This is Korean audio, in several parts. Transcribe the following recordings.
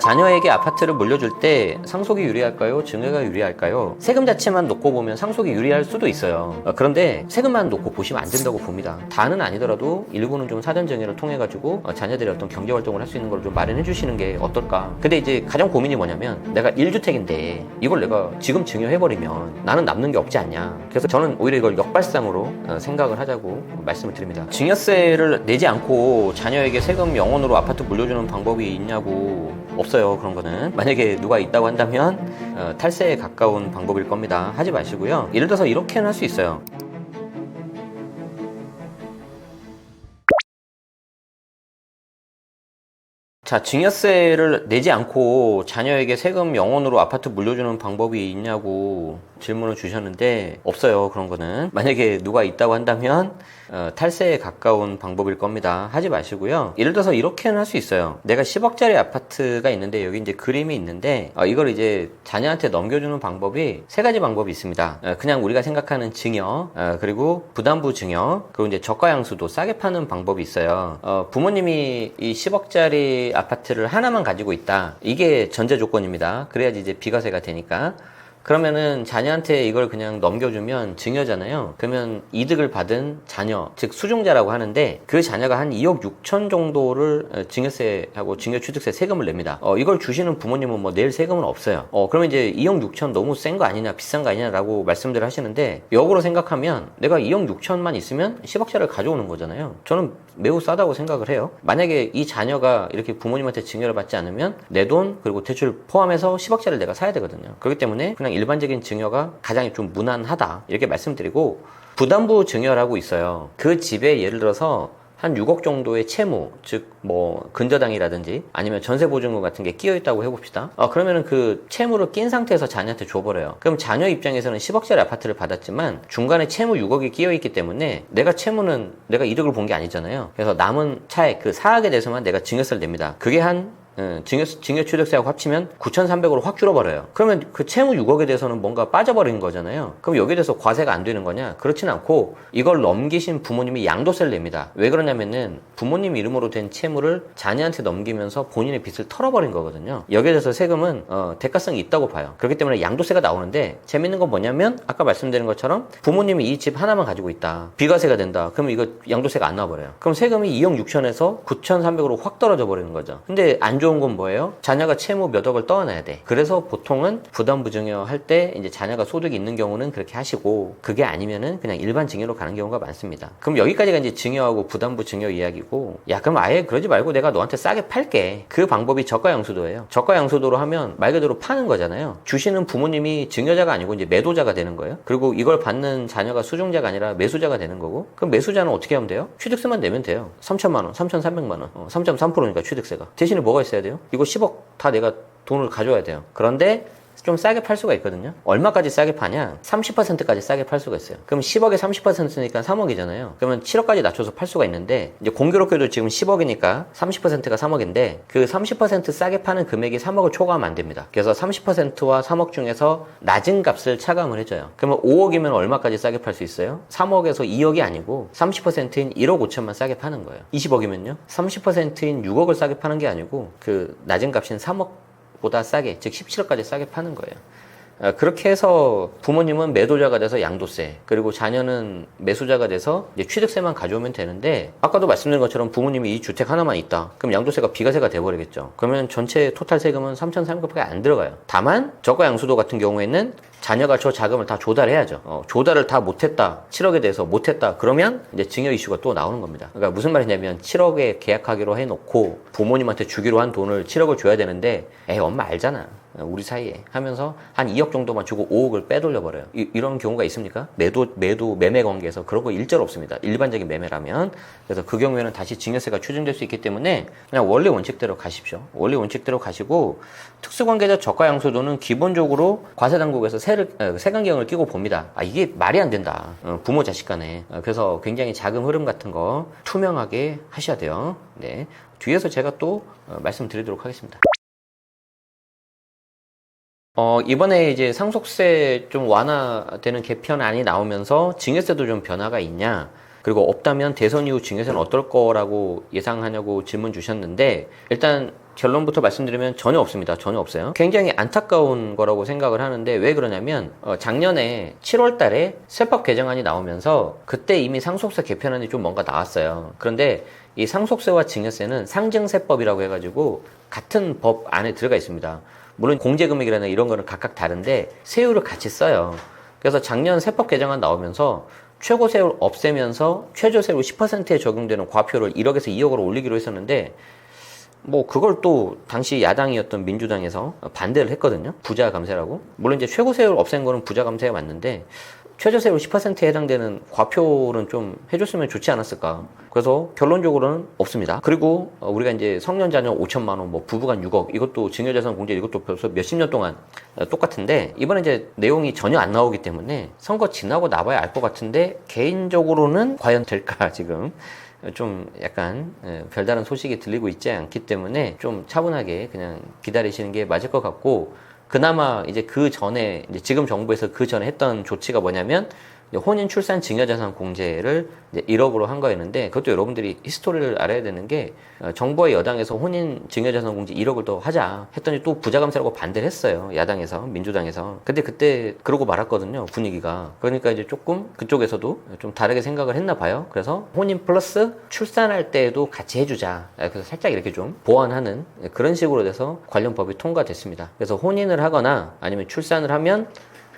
자녀에게 아파트를 물려줄 때 상속이 유리할까요? 증여가 유리할까요? 세금 자체만 놓고 보면 상속이 유리할 수도 있어요. 그런데 세금만 놓고 보시면 안 된다고 봅니다. 다는 아니더라도 일부는 좀 사전 증여를 통해 가지고 자녀들이 어떤 경제 활동을 할 수 있는 걸 좀 마련해 주시는 게 어떨까. 근데 이제 가장 고민이 뭐냐면 내가 1주택인데 이걸 내가 지금 증여해버리면 나는 남는 게 없지 않냐. 그래서 저는 오히려 이걸 역발상으로 생각을 하자고 말씀을 드립니다. 증여세를 내지 않고 자녀에게 세금 영원으로 아파트 물려주는 방법이 있냐고. 없어요. 그런 거는. 만약에 누가 있다고 한다면 탈세에 가까운 방법일 겁니다. 하지 마시고요. 예를 들어서 이렇게는 할 수 있어요. 자, 증여세를 내지 않고 자녀에게 세금 영원으로 아파트 물려주는 방법이 있냐고 질문을 주셨는데 없어요. 그런 거는. 만약에 누가 있다고 한다면 탈세에 가까운 방법일 겁니다. 하지 마시고요. 예를 들어서 이렇게는 할 수 있어요. 내가 10억짜리 아파트가 있는데 여기 이제 그림이 있는데 이걸 이제 자녀한테 넘겨주는 방법이 세 가지 방법이 있습니다. 그냥 우리가 생각하는 증여, 그리고 부담부 증여, 그리고 이제 저가양수도 싸게 파는 방법이 있어요. 부모님이 이 10억짜리 아파트를 하나만 가지고 있다. 이게 전제 조건입니다. 그래야지 이제 비과세가 되니까. 그러면은 자녀한테 이걸 그냥 넘겨주면 증여잖아요. 그러면 이득을 받은 자녀, 즉 수중자라고 하는데 그 자녀가 한 2억 6천 정도를 증여세하고 증여취득세 세금을 냅니다. 이걸 주시는 부모님은 뭐 낼 세금은 없어요. 그러면 이제 2억 6천 너무 센 거 아니냐, 비싼 거 아니냐라고 말씀들을 하시는데 역으로 생각하면 내가 2억 6천만 있으면 10억짜리를 가져오는 거잖아요. 저는 매우 싸다고 생각을 해요. 만약에 이 자녀가 이렇게 부모님한테 증여를 받지 않으면 내 돈 그리고 대출 포함해서 10억짜리를 내가 사야 되거든요. 그렇기 때문에 그냥 일반적인 증여가 가장 좀 무난하다 이렇게 말씀드리고, 부담부 증여라고 있어요. 그 집에 예를 들어서 한 6억 정도의 채무, 즉 뭐 근저당이라든지 아니면 전세보증금 같은 게 끼어 있다고 해봅시다. 그러면은 그 채무를 낀 상태에서 자녀한테 줘버려요. 그럼 자녀 입장에서는 10억짜리 아파트를 받았지만 중간에 채무 6억이 끼어 있기 때문에 내가 채무는 내가 이득을 본 게 아니잖아요. 그래서 남은 차액 그 사학에 대해서만 내가 증여세를 냅니다. 그게 한 증여취득세하고 합치면 9,300으로 확 줄어버려요. 그러면 그 채무 6억에 대해서는 뭔가 빠져버린 거잖아요. 그럼 여기에 대해서 과세가 안 되는 거냐? 그렇진 않고 이걸 넘기신 부모님이 양도세를 냅니다. 왜 그러냐면은 부모님 이름으로 된 채무를 자녀한테 넘기면서 본인의 빚을 털어버린 거거든요. 여기에 대해서 세금은 대가성이 있다고 봐요. 그렇기 때문에 양도세가 나오는데 재밌는 건 뭐냐면 아까 말씀드린 것처럼 부모님이 이 집 하나만 가지고 있다. 비과세가 된다. 그러면 이거 양도세가 안 나와버려요. 그럼 세금이 2억 6천에서 9,300으로 확 떨어져 버리는 거죠. 근데 안 좋은 건 뭐예요? 자녀가 채무 몇 억을 떠안아야 돼. 그래서 보통은 부담부 증여 할 때 이제 자녀가 소득이 있는 경우는 그렇게 하시고, 그게 아니면은 그냥 일반 증여로 가는 경우가 많습니다. 그럼 여기까지가 이제 증여하고 부담부 증여 이야기고, 야 그럼 아예 그러지 말고 내가 너한테 싸게 팔게. 그 방법이 저가양수도예요. 저가양수도로 하면 말 그대로 파는 거잖아요. 주시는 부모님이 증여자가 아니고 이제 매도자가 되는 거예요. 그리고 이걸 받는 자녀가 수중자가 아니라 매수자가 되는 거고, 그럼 매수자는 어떻게 하면 돼요? 취득세만 내면 돼요. 3천만 원, 3,300만 원, 3.3%니까 취득세가. 대신에 뭐가 있어야 돼요? 이거 10억 다 내가 돈을 가져와야 돼요. 그런데 좀 싸게 팔 수가 있거든요. 얼마까지 싸게 파냐? 30%까지 싸게 팔 수가 있어요. 그럼 10억에 30%니까 3억이잖아요. 그러면 7억까지 낮춰서 팔 수가 있는데, 이제 공교롭게도 지금 10억이니까 30%가 3억인데 그 30% 싸게 파는 금액이 3억을 초과하면 안 됩니다. 그래서 30%와 3억 중에서 낮은 값을 차감을 해줘요. 그러면 5억이면 얼마까지 싸게 팔 수 있어요? 3억에서 2억이 아니고 30%인 1억 5천만 싸게 파는 거예요. 20억이면요? 30%인 6억을 싸게 파는 게 아니고 그 낮은 값인 3억 보다 싸게, 즉 17억까지 싸게 파는 거예요. 그렇게 해서 부모님은 매도자가 돼서 양도세, 그리고 자녀는 매수자가 돼서 이제 취득세만 가져오면 되는데, 아까도 말씀드린 것처럼 부모님이 이 주택 하나만 있다. 그럼 양도세가 비과세가 돼버리겠죠. 그러면 전체 토탈 세금은 3,300밖에 안 들어가요. 다만 저가양수도 같은 경우에는 자녀가 저 자금을 다 조달해야죠. 조달을 다 못했다, 7억에 대해서 못했다, 그러면 이제 증여 이슈가 또 나오는 겁니다. 그러니까 무슨 말이냐면 7억에 계약하기로 해놓고 부모님한테 주기로 한 돈을 7억을 줘야 되는데, 에이 엄마 알잖아, 우리 사이에 하면서 한 2억 정도만 주고 5억을 빼돌려 버려요. 이런 경우가 있습니까? 매매 관계에서 그런 거 일절 없습니다. 일반적인 매매라면. 그래서 그 경우에는 다시 증여세가 추징될 수 있기 때문에 그냥 원래 원칙대로 가십시오. 원래 원칙대로 가시고, 특수관계자 저가양수도는 기본적으로 과세당국에서 세관경을 끼고 봅니다. 이게 말이 안 된다. 부모 자식 간에. 그래서 굉장히 자금 흐름 같은 거 투명하게 하셔야 돼요. 네. 뒤에서 제가 또 말씀드리도록 하겠습니다. 이번에 이제 상속세 좀 완화되는 개편안이 나오면서 증여세도 좀 변화가 있냐, 그리고 없다면 대선 이후 증여세는 어떨 거라고 예상하냐고 질문 주셨는데, 일단 결론부터 말씀드리면 전혀 없습니다. 전혀 없어요. 굉장히 안타까운 거라고 생각을 하는데 왜 그러냐면 작년에 7월 달에 세법 개정안이 나오면서 그때 이미 상속세 개편안이 좀 뭔가 나왔어요. 그런데 이 상속세와 증여세는 상증세법이라고 해가지고 같은 법 안에 들어가 있습니다. 물론 공제금액이라는 이런 거는 각각 다른데 세율을 같이 써요. 그래서 작년 세법 개정안 나오면서 최고세율 없애면서 최저세율 10%에 적용되는 과표를 1억에서 2억으로 올리기로 했었는데 뭐 그걸 또 당시 야당이었던 민주당에서 반대를 했거든요. 부자 감세라고. 물론 이제 최고세율 없앤 거는 부자 감세가 맞는데 최저세율 10%에 해당되는 과표는 좀 해줬으면 좋지 않았을까. 그래서 결론적으로는 없습니다. 그리고 우리가 이제 성년 자녀 5천만 원, 뭐 부부간 6억, 이것도 증여자산 공제 이것도 벌써 몇십 년 동안 똑같은데 이번에 이제 내용이 전혀 안 나오기 때문에 선거 지나고 나봐야 알 것 같은데 개인적으로는 과연 될까 지금. 좀 약간 별다른 소식이 들리고 있지 않기 때문에 좀 차분하게 그냥 기다리시는 게 맞을 것 같고, 그나마 이제 그 전에 이제 지금 정부에서 그 전에 했던 조치가 뭐냐면 혼인 출산 증여자산 공제를 이제 1억으로 한 거였는데, 그것도 여러분들이 히스토리를 알아야 되는 게 정부와 여당에서 혼인 증여자산 공제 1억을 더 하자 했더니 또 부자감세라고 반대를 했어요. 야당에서, 민주당에서. 근데 그때 그러고 말았거든요, 분위기가. 그러니까 이제 조금 그쪽에서도 좀 다르게 생각을 했나 봐요. 그래서 혼인 플러스 출산할 때에도 같이 해주자. 그래서 살짝 이렇게 좀 보완하는 그런 식으로 돼서 관련 법이 통과됐습니다. 그래서 혼인을 하거나 아니면 출산을 하면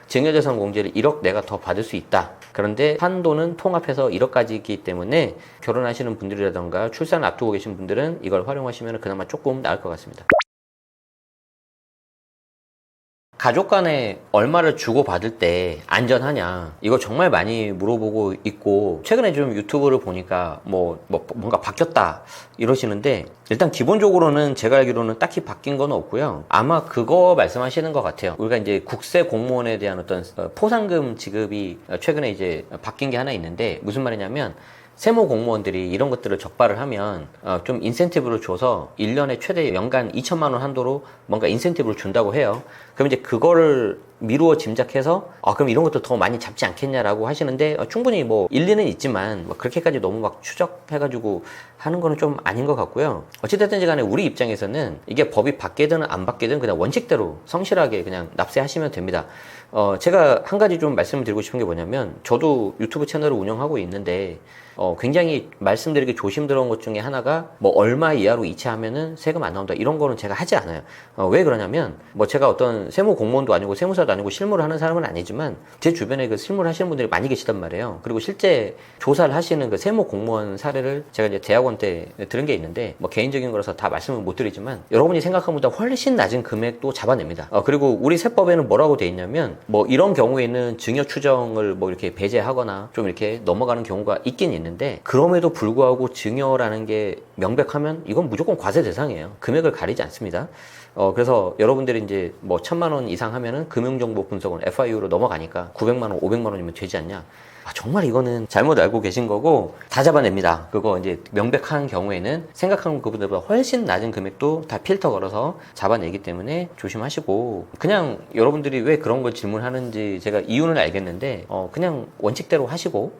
증여자산 공제를 1억 내가 더 받을 수 있다. 그런데 한도는 통합해서 1억까지이기 때문에 결혼하시는 분들이라던가 출산을 앞두고 계신 분들은 이걸 활용하시면 그나마 조금 나을 것 같습니다. 가족 간에 얼마를 주고받을 때 안전하냐, 이거 정말 많이 물어보고 있고, 최근에 좀 유튜브를 보니까 뭔가 바뀌었다 이러시는데, 일단 기본적으로는 제가 알기로는 딱히 바뀐 건 없고요. 아마 그거 말씀하시는 것 같아요. 우리가 이제 국세 공무원에 대한 어떤 포상금 지급이 최근에 이제 바뀐 게 하나 있는데, 무슨 말이냐면 세무 공무원들이 이런 것들을 적발을 하면 좀 인센티브를 줘서 1년에 최대 연간 2천만 원 한도로 뭔가 인센티브를 준다고 해요. 그럼 이제 그거를 미루어 짐작해서 그럼 이런 것도 더 많이 잡지 않겠냐라고 하시는데, 충분히 뭐 일리는 있지만 뭐 그렇게까지 너무 막 추적해가지고 하는 거는 좀 아닌 것 같고요. 어찌됐든지 간에 우리 입장에서는 이게 법이 바뀌든 안 바뀌든 그냥 원칙대로 성실하게 그냥 납세하시면 됩니다. 제가 한 가지 좀 말씀을 드리고 싶은 게 뭐냐면, 저도 유튜브 채널을 운영하고 있는데 굉장히 말씀드리기 조심스러운 것 중에 하나가 뭐 얼마 이하로 이체하면은 세금 안 나온다, 이런 거는 제가 하지 않아요. 왜 그러냐면 뭐 제가 어떤 세무 공무원도 아니고 세무사도 아니고 실무를 하는 사람은 아니지만 제 주변에 그 실무를 하시는 분들이 많이 계시단 말이에요. 그리고 실제 조사를 하시는 그 세무 공무원 사례를 제가 이제 대학원 때 들은 게 있는데, 뭐 개인적인 거라서 다 말씀을 못 드리지만 여러분이 생각한 것보다 훨씬 낮은 금액도 잡아냅니다. 그리고 우리 세법에는 뭐라고 돼 있냐면, 뭐 이런 경우에는 증여 추정을 뭐 이렇게 배제하거나 좀 이렇게 넘어가는 경우가 있긴 있는데, 그럼에도 불구하고 증여라는 게 명백하면 이건 무조건 과세 대상이에요. 금액을 가리지 않습니다. 그래서 여러분들이 이제 뭐 1,000만 원 이상 하면은 금융정보 분석은 FIU로 넘어가니까 900만 원, 500만 원이면 되지 않냐. 정말 이거는 잘못 알고 계신 거고 다 잡아냅니다. 그거 이제 명백한 경우에는 생각한 그분들보다 훨씬 낮은 금액도 다 필터 걸어서 잡아내기 때문에 조심하시고, 그냥 여러분들이 왜 그런 걸 질문하는지 제가 이유는 알겠는데 그냥 원칙대로 하시고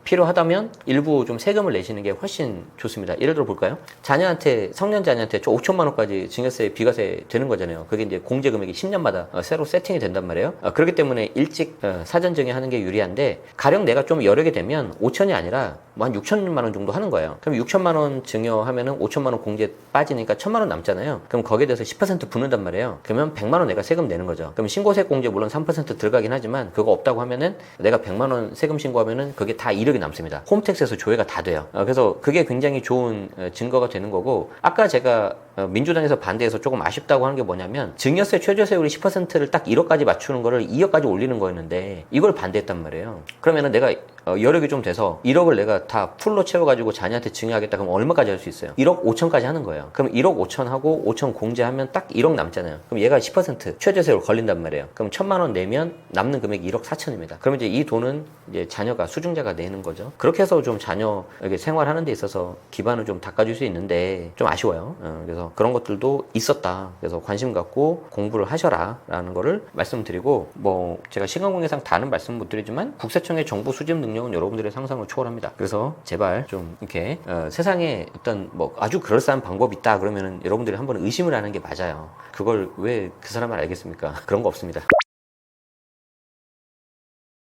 필요하다면 일부 좀 세금을 내시는 게 훨씬 좋습니다. 예를 들어 볼까요? 자녀한테, 성년 자녀한테 5천만 원까지 증여세, 비과세 되는 거잖아요. 그게 이제 공제 금액이 10년마다 새로 세팅이 된단 말이에요. 그렇기 때문에 일찍 사전 증여하는 게 유리한데, 가령 내가 좀 여력이 되면 5천이 아니라 뭐 한 6천만 원 정도 하는 거예요. 그럼 6천만 원 증여하면은 5천만 원 공제 빠지니까 1,000만 원 남잖아요. 그럼 거기에 대해서 10% 붙는단 말이에요. 그러면 100만 원 내가 세금 내는 거죠. 그럼 신고세액 공제 물론 3% 들어가긴 하지만 그거 없다고 하면은 내가 100만 원 세금 신고하면은 그게 다 이력이 남습니다. 홈택스에서 조회가 다 돼요. 그래서 그게 굉장히 좋은 증거가 되는 거고, 아까 제가 민주당에서 반대해서 조금 아쉽다고 하는 게 뭐냐면, 증여세 최저세율이 10%를 딱 1억까지 맞추는 거를 2억까지 올리는 거였는데 이걸 반대했단 말이에요. 그러면은 내가 여력이 좀 돼서 1억을 내가 다 풀로 채워가지고 자녀한테 증여하겠다 그럼 얼마까지 할 수 있어요? 1억 5천까지 하는 거예요. 그럼 1억 5천 하고 5천 공제하면 딱 1억 남잖아요. 그럼 얘가 10% 최저세율 걸린단 말이에요. 그럼 1,000만 원 내면 남는 금액이 1억 4천입니다. 그럼 이제 이 돈은 이제 자녀가, 수중자가 내는 거죠. 그렇게 해서 좀 자녀에게 생활하는 데 있어서 기반을 좀 닦아줄 수 있는데 좀 아쉬워요. 그래서 그런 것들도 있었다. 그래서 관심 갖고 공부를 하셔라 라는 거를 말씀드리고, 뭐 제가 시간 관계상 다는 말씀 못 드리지만 국세청의 정보 수집 능력 능력은 여러분들의 상상을 초월합니다. 그래서 제발 좀 이렇게 세상에 어떤 뭐 아주 그럴싸한 방법이 있다 그러면은 여러분들이 한번 의심을 하는 게 맞아요. 그걸 왜 그 사람을 알겠습니까? 그런 거 없습니다.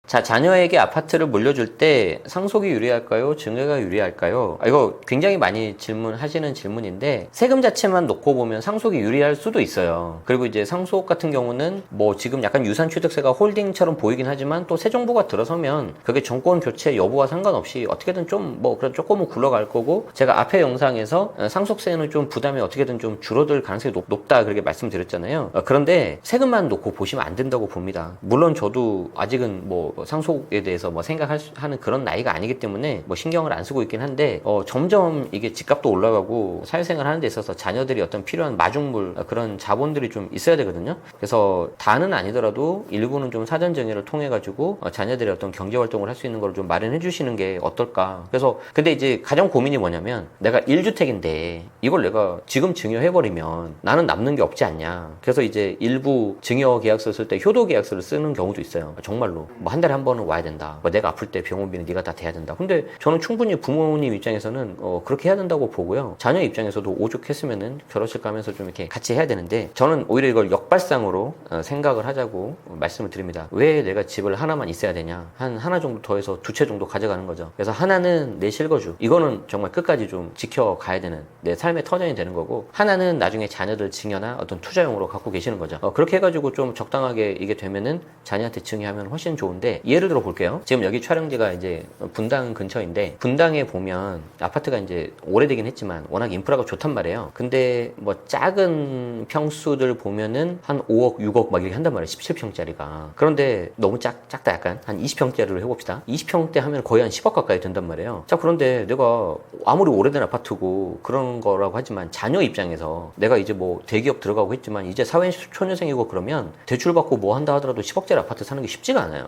자, 자녀에게 아파트를 물려줄 때 상속이 유리할까요? 증여가 유리할까요? 이거 굉장히 많이 질문하시는 질문인데 세금 자체만 놓고 보면 상속이 유리할 수도 있어요. 그리고 이제 상속 같은 경우는 뭐 지금 약간 유산취득세가 홀딩처럼 보이긴 하지만 또 새 정부가 들어서면 그게 정권 교체 여부와 상관없이 어떻게든 좀 뭐 그런 조금은 굴러갈 거고 제가 앞에 영상에서 상속세는 좀 부담이 어떻게든 좀 줄어들 가능성이 높다 그렇게 말씀드렸잖아요. 그런데 세금만 놓고 보시면 안 된다고 봅니다. 물론 저도 아직은 뭐 상속에 대해서 뭐 생각하는 그런 나이가 아니기 때문에 뭐 신경을 안 쓰고 있긴 한데 점점 이게 집값도 올라가고 사회생활 하는 데 있어서 자녀들이 어떤 필요한 마중물 그런 자본들이 좀 있어야 되거든요. 그래서 다는 아니더라도 일부는 좀 사전정예를 통해 가지고 자녀들이 어떤 경제활동을 할 수 있는 걸 좀 마련해 주시는 게 어떨까. 그래서 근데 이제 가장 고민이 뭐냐면 내가 1주택인데 이걸 내가 지금 증여해버리면 나는 남는 게 없지 않냐. 그래서 이제 일부 증여 계약서 쓸 때 효도 계약서를 쓰는 경우도 있어요. 정말로 뭐 한 달에 한 번은 와야 된다. 뭐 내가 아플 때 병원비는 네가 다 대야 된다. 근데 저는 충분히 부모님 입장에서는 그렇게 해야 된다고 보고요. 자녀 입장에서도 오죽했으면은 결혼식 가면서 좀 이렇게 같이 해야 되는데 저는 오히려 이걸 역발상으로 생각을 하자고 말씀을 드립니다. 왜 내가 집을 하나만 있어야 되냐? 하나 정도 더해서 2채 정도 가져가는 거죠. 그래서 하나는 내 실거주. 이거는 정말 끝까지 좀 지켜가야 되는 내 삶의 터전이 되는 거고 하나는 나중에 자녀들 증여나 어떤 투자용으로 갖고 계시는 거죠. 그렇게 해가지고 좀 적당하게 이게 되면은 자녀한테 증여하면 훨씬 좋은데 예를 들어 볼게요. 지금 여기 촬영지가 이제 분당 근처인데 분당에 보면 아파트가 이제 오래되긴 했지만 워낙 인프라가 좋단 말이에요. 근데 뭐 작은 평수들 보면은 한 5억, 6억 막 이렇게 한단 말이에요. 17평짜리가. 그런데 너무 작다 약간. 한 20평짜리로 해봅시다. 20평대 하면 거의 한 10억 가까이 된단 말이에요. 자, 그런데 내가 아무리 오래된 아파트고 그런 거라고 하지만 자녀 입장에서 내가 이제 뭐 대기업 들어가고 했지만 이제 사회초년생이고 그러면 대출받고 뭐 한다 하더라도 10억짜리 아파트 사는 게 쉽지가 않아요.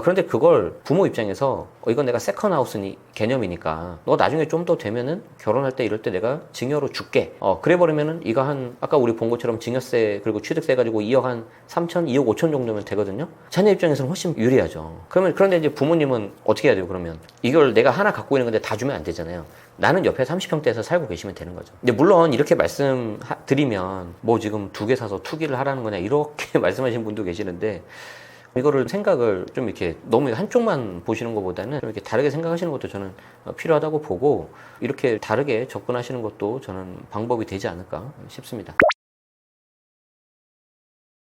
그런데 그걸 부모 입장에서 이건 내가 세컨하우스 개념이니까 너 나중에 좀 더 되면은 결혼할 때 이럴 때 내가 증여로 줄게. 그래 버리면은 이거 한 아까 우리 본 것처럼 증여세 그리고 취득세 가지고 2억 한 3천, 2억 5천 정도면 되거든요. 자녀 입장에서는 훨씬 유리하죠. 그런데 이제 부모님은 어떻게 해야 돼요? 그러면 이걸 내가 하나 갖고 있는 건데 다 주면 안 되잖아요. 나는 옆에 30평대에서 살고 계시면 되는 거죠. 근데 물론 이렇게 말씀드리면 뭐 지금 2개 사서 투기를 하라는 거냐 이렇게 말씀하시는 분도 계시는데 이거를 생각을 좀 이렇게 너무 한쪽만 보시는 것보다는 좀 이렇게 다르게 생각하시는 것도 저는 필요하다고 보고 이렇게 다르게 접근하시는 것도 저는 방법이 되지 않을까 싶습니다.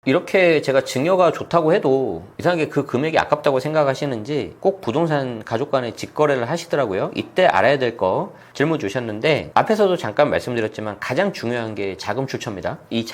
이렇게 제가 증여가 좋다고 해도 이상하게 그 금액이 아깝다고 생각하시는지 꼭 부동산 가족 간에 직거래를 하시더라고요. 이때 알아야 될 거 질문 주셨는데 앞에서도 잠깐 말씀드렸지만 가장 중요한 게 자금 출처입니다. 이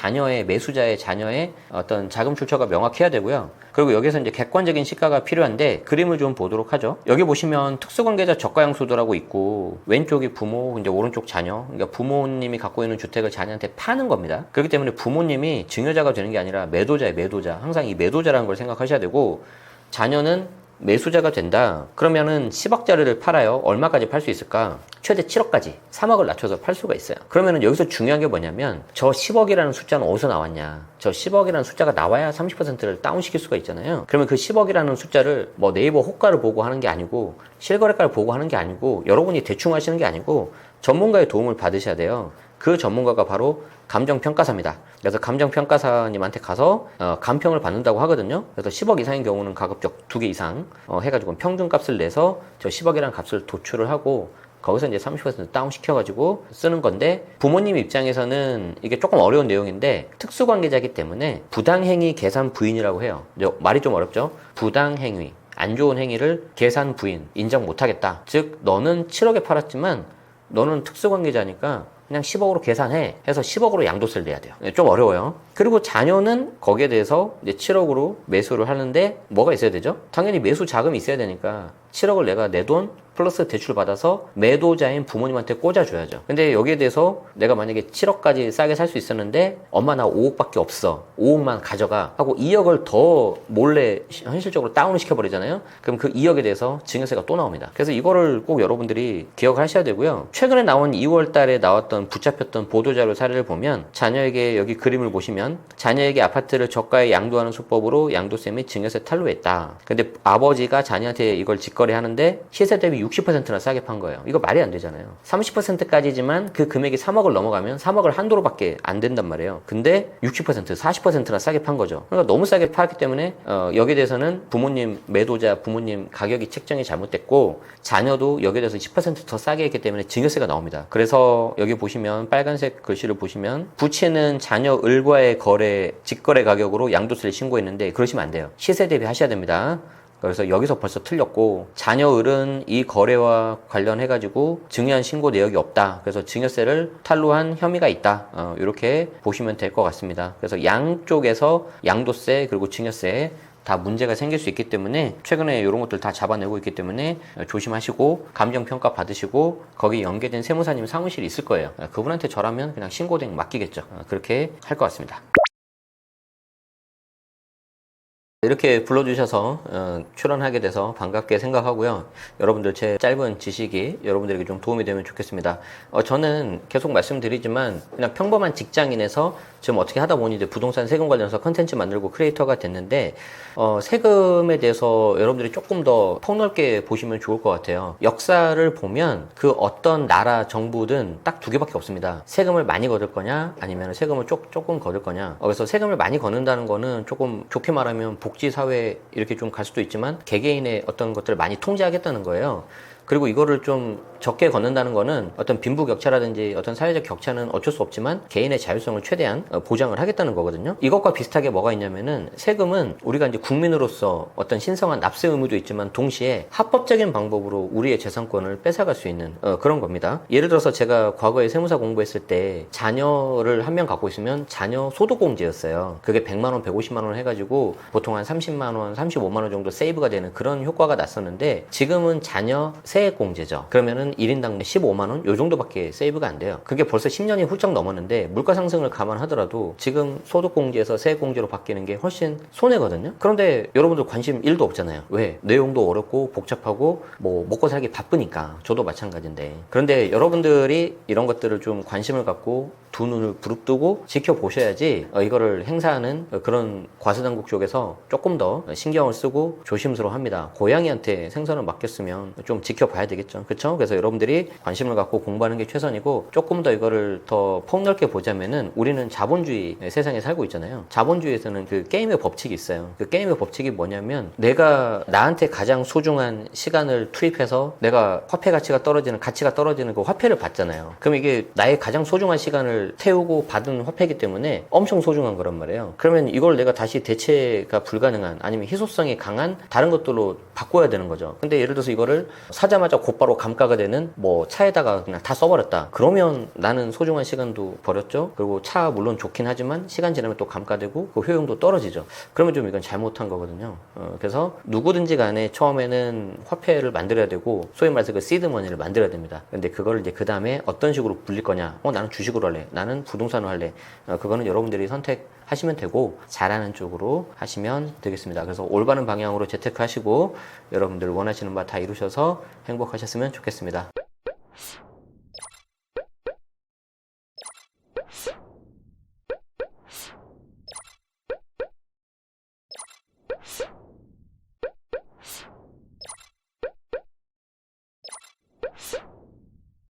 매수자의 자녀의 어떤 자금 출처가 명확해야 되고요. 그리고 여기서 이제 객관적인 시가가 필요한데 그림을 좀 보도록 하죠. 여기 보시면 특수관계자 저가양수도라고 있고 왼쪽이 부모, 이제 오른쪽 자녀. 그러니까 부모님이 갖고 있는 주택을 자녀한테 파는 겁니다. 그렇기 때문에 부모님이 증여자가 되는 게 아니라 매도자예요, 매도자. 항상 이 매도자라는 걸 생각하셔야 되고 자녀는 매수자가 된다. 그러면은 10억짜리를 팔아요. 얼마까지 팔 수 있을까? 최대 7억까지 3억을 낮춰서 팔 수가 있어요. 그러면은 여기서 중요한 게 뭐냐면 저 10억이라는 숫자는 어디서 나왔냐? 저 10억이라는 숫자가 나와야 30%를 다운시킬 수가 있잖아요. 그러면 그 10억이라는 숫자를 뭐 네이버 호가를 보고 하는 게 아니고 실거래가를 보고 하는 게 아니고 여러분이 대충 하시는 게 아니고 전문가의 도움을 받으셔야 돼요. 그 전문가가 바로 감정평가사입니다. 그래서 감정평가사님한테 가서 감평을 받는다고 하거든요. 그래서 10억 이상인 경우는 가급적 2개 이상 해가지고 평균값을 내서 저 10억이라는 값을 도출을 하고 거기서 이제 30% 다운 시켜가지고 쓰는 건데 부모님 입장에서는 이게 조금 어려운 내용인데 특수관계자이기 때문에 부당행위 계산 부인이라고 해요. 말이 좀 어렵죠? 부당행위, 안 좋은 행위를 계산 부인, 인정 못하겠다. 즉 너는 7억에 팔았지만 너는 특수관계자니까 그냥 10억으로 계산해 해서 10억으로 양도세를 내야 돼요. 좀 어려워요. 그리고 자녀는 거기에 대해서 이제 7억으로 매수를 하는데 뭐가 있어야 되죠? 당연히 매수 자금이 있어야 되니까 7억을 내가 내 돈 플러스 대출 받아서 매도자인 부모님한테 꽂아줘야죠. 근데 여기에 대해서 내가 만약에 7억까지 싸게 살 수 있었는데 엄마 나 5억밖에 없어. 5억만 가져가 하고 2억을 더 몰래 현실적으로 다운을 시켜버리잖아요. 그럼 그 2억에 대해서 증여세가 또 나옵니다. 그래서 이거를 꼭 여러분들이 기억을 하셔야 되고요. 최근에 나온 2월 달에 나왔던 붙잡혔던 보도자료 사례를 보면 자녀에게 여기 그림을 보시면 자녀에게 아파트를 저가에 양도하는 수법으로 양도세 및 증여세 탈루했다. 근데 아버지가 자녀한테 이걸 직거래 직거래 하는데 시세 대비 60%나 싸게 판 거예요. 이거 말이 안 되잖아요. 30%까지지만 그 금액이 3억을 넘어가면 3억을 한도로밖에 안 된단 말이에요. 근데 60%, 40%나 싸게 판 거죠. 그러니까 너무 싸게 팔았기 때문에 여기에 대해서는 부모님 매도자, 부모님 가격이 책정이 잘못됐고 자녀도 여기에 대해서 10%더 싸게 했기 때문에 증여세가 나옵니다. 그래서 여기 보시면 빨간색 글씨를 보시면 부채는 자녀 을과의 거래, 직거래 가격으로 양도세를 신고했는데 그러시면 안 돼요. 시세 대비 하셔야 됩니다. 그래서 여기서 벌써 틀렸고 자녀 을은 이 거래와 관련해가지고 증여한 신고 내역이 없다. 그래서 증여세를 탈루한 혐의가 있다. 이렇게 보시면 될 것 같습니다. 그래서 양쪽에서 양도세 그리고 증여세 다 문제가 생길 수 있기 때문에 최근에 이런 것들 다 잡아내고 있기 때문에 조심하시고 감정평가 받으시고 거기 연계된 세무사님 사무실이 있을 거예요. 그분한테 저라면 그냥 신고대행 맡기겠죠. 그렇게 할 것 같습니다. 이렇게 불러주셔서 출연하게 돼서 반갑게 생각하고요. 여러분들 제 짧은 지식이 여러분들에게 좀 도움이 되면 좋겠습니다. 저는 계속 말씀드리지만 그냥 평범한 직장인에서 지금 어떻게 하다 보니 이제 부동산 세금 관련해서 컨텐츠 만들고 크리에이터가 됐는데 세금에 대해서 여러분들이 조금 더 폭넓게 보시면 좋을 것 같아요. 역사를 보면 그 어떤 나라 정부든 딱 두 개밖에 없습니다. 세금을 많이 거둘 거냐 아니면 세금을 조금 거둘 거냐. 그래서 세금을 많이 걷는다는 거는 조금 좋게 말하면 복지사회 이렇게 좀 갈 수도 있지만 개개인의 어떤 것들을 많이 통제하겠다는 거예요. 그리고 이거를 좀 적게 걷는다는 거는 어떤 빈부격차라든지 어떤 사회적 격차는 어쩔 수 없지만 개인의 자율성을 최대한 보장을 하겠다는 거거든요. 이것과 비슷하게 뭐가 있냐면은 세금은 우리가 이제 국민으로서 어떤 신성한 납세 의무도 있지만 동시에 합법적인 방법으로 우리의 재산권을 뺏어갈 수 있는 그런 겁니다. 예를 들어서 제가 과거에 세무사 공부했을 때 자녀를 한 명 갖고 있으면 자녀 소득공제였어요. 그게 100만 원, 150만 원 해가지고 보통 한 30만 원, 35만 원 정도 세이브가 되는 그런 효과가 났었는데 지금은 자녀 세액공제죠. 그러면은 1인당 15만 원? 요 정도밖에 세이브가 안 돼요. 그게 벌써 10년이 훌쩍 넘었는데 물가 상승을 감안하더라도 지금 소득공제에서 세액공제로 바뀌는 게 훨씬 손해거든요. 그런데 여러분들 관심 1도 없잖아요. 왜? 내용도 어렵고 복잡하고 뭐 먹고 살기 바쁘니까. 저도 마찬가지인데. 그런데 여러분들이 이런 것들을 좀 관심을 갖고 두 눈을 부릅뜨고 지켜보셔야지 이거를 행사하는 그런 과세당국 쪽에서 조금 더 신경을 쓰고 조심스러워합니다. 고양이한테 생선을 맡겼으면 좀 지켜봐야 되겠죠. 그렇죠? 그래서 여러분들이 관심을 갖고 공부하는 게 최선이고 조금 더 이거를 더 폭넓게 보자면은 우리는 자본주의 세상에 살고 있잖아요. 자본주의에서는 그 게임의 법칙이 있어요. 그 게임의 법칙이 뭐냐면 내가 나한테 가장 소중한 시간을 투입해서 내가 화폐 가치가 떨어지는 그 화폐를 받잖아요. 그럼 이게 나의 가장 소중한 시간을 태우고 받은 화폐이기 때문에 엄청 소중한 거란 말이에요. 그러면 이걸 내가 다시 대체가 불가능한 아니면 희소성이 강한 다른 것들로 바꿔야 되는 거죠. 근데 예를 들어서 이거를 사자마자 곧바로 감가가 되는 뭐 차에다가 그냥 다 써버렸다. 그러면 나는 소중한 시간도 버렸죠. 그리고 차 물론 좋긴 하지만 시간 지나면 또 감가되고 그 효용도 떨어지죠. 그러면 좀 이건 잘못한 거거든요. 그래서 누구든지 간에 처음에는 화폐를 만들어야 되고 소위 말해서 그 시드머니를 만들어야 됩니다. 근데 그거를 이제 그 다음에 어떤 식으로 불릴 거냐. 나는 주식으로 할래. 나는 부동산으로 할래. 그거는 여러분들이 선택하시면 되고 잘하는 쪽으로 하시면 되겠습니다. 그래서 올바른 방향으로 재테크하시고 여러분들 원하시는 바 다 이루셔서 행복하셨으면 좋겠습니다.